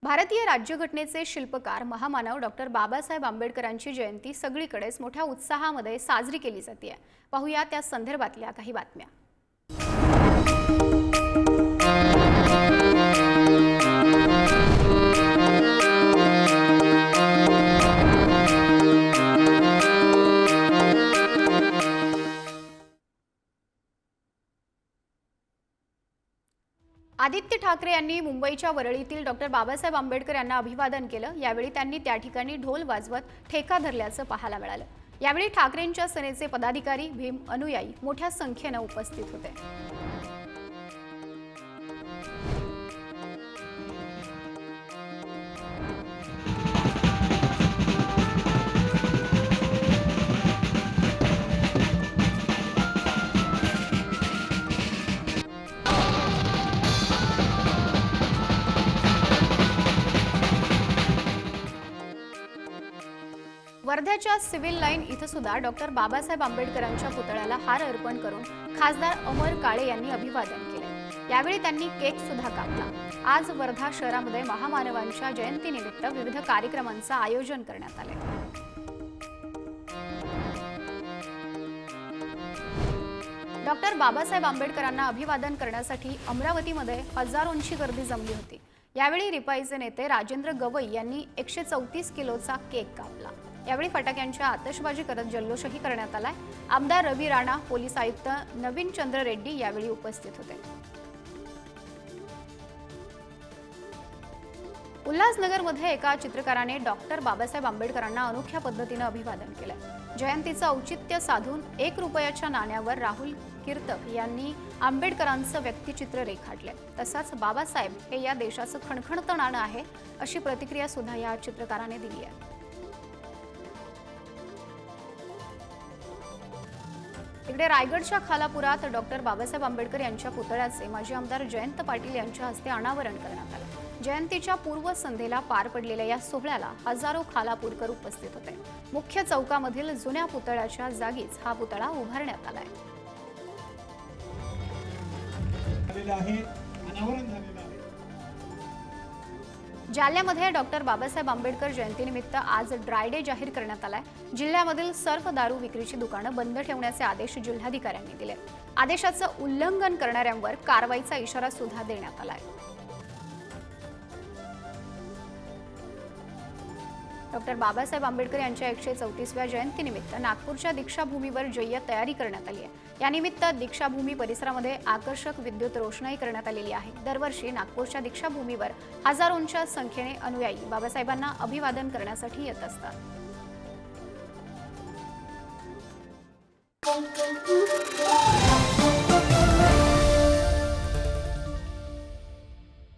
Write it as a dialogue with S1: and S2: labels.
S1: भारतीय राज्यघटनेचे शिल्पकार महामानव डॉक्टर बाबासाहेब आंबेडकरांची जयंती सगळीकडेच मोठ्या उत्साहामध्ये साजरी केली जाते। पाहूया त्या संदर्भातल्या काही बातम्या। आदित्य ठाकरे यांनी मुंबईच्या वरळीतील डॉक्टर बाबासाहेब आंबेडकर यांना अभिवादन केलं। यावेळी त्यांनी त्या ठिकाणी ढोल वाजवत ठेका धरल्याचं पाहायला मिळालं। यावेळी ठाकरेंच्या सेनेचे पदाधिकारी, भीम अनुयायी मोठ्या संख्येने उपस्थित होते। वर्ध्याच्या सिव्हिल लाईन इथं सुद्धा डॉक्टर बाबासाहेब आंबेडकरांच्या पुतळ्याला हार अर्पण करून खासदार अमर काळे यांनी अभिवादन केले। यावेळी त्यांनी केक सुद्धा कापला। आज वर्धा शहरामध्ये महामानवांच्या जयंतीनिमित्त विविध कार्यक्रमांचं आयोजन करण्यात आले। डॉक्टर बाबासाहेब आंबेडकरांना अभिवादन करण्यासाठी अमरावतीमध्ये हजारोंची गर्दी जमली होती। यावेळी रिपाईचे नेते राजेंद्र गवई यांनी 134 किलोचा केक कापला। यावेळी फटाक्यांच्या आतषबाजी करत जल्लोषही करण्यात आलाय। आमदार रवी राणा, पोलीस आयुक्त नवीन चंद्र रेड्डी यावेळी उपस्थित होते। उल्हासनगरमध्ये एका चित्रकाराने डॉक्टर बाबासाहेब आंबेडकरांना अनोख्या पद्धतीने अभिवादन केलं। जयंतीचं औचित्य साधून 1 रुपयाच्या नाण्यावर राहुल कीर्तक यांनी आंबेडकरांचं व्यक्तिचित्र रेखाटले। तसंच बाबासाहेब हे या देशाचं खणखणतं नाणं आहे अशी प्रतिक्रिया सुद्धा या चित्रकाराने दिली आहे। इकडे रायगडच्या खालापुरात डॉक्टर बाबासाहेब आंबेडकर यांच्या पुतळ्याचे माजी आमदार जयंत पाटील यांच्या हस्ते अनावरण करण्यात आले। जयंतीच्या पूर्वसंध्येला पार पडलेल्या या सोहळ्याला हजारो खालापूरकर उपस्थित होते। मुख्य चौकामधील जुन्या पुतळ्याच्या जागीच हा पुतळा उभारण्यात आलाय। जालन्यामध्ये डॉक्टर बाबासाहेब आंबेडकर जयंतीनिमित्त आज ड्राय डे जाहीर करण्यात आलाय। जिल्ह्यामधील सर्व दारू विक्रीची दुकानं बंद ठेवण्याचे आदेश जिल्हाधिकाऱ्यांनी दिले। आदेशाचं उल्लंघन करणाऱ्यांवर कारवाईचा इशारा सुद्धा देण्यात आलाय। डॉक्टर बाबासाहेब आंबेडकर यांच्या 134व्या जयंतीनिमित्त नागपूरच्या दीक्षाभूमीवर जय्यत तयारी करण्यात आली आहे। यानिमित्त दीक्षाभूमी परिसरामध्ये आकर्षक विद्युत रोषणाई करण्यात आलेली आहे। दरवर्षी नागपूरच्या दीक्षाभूमीवर हजारोंच्या संख्येने अनुयायी बाबासाहेबांना अभिवादन करण्यासाठी येत असतात।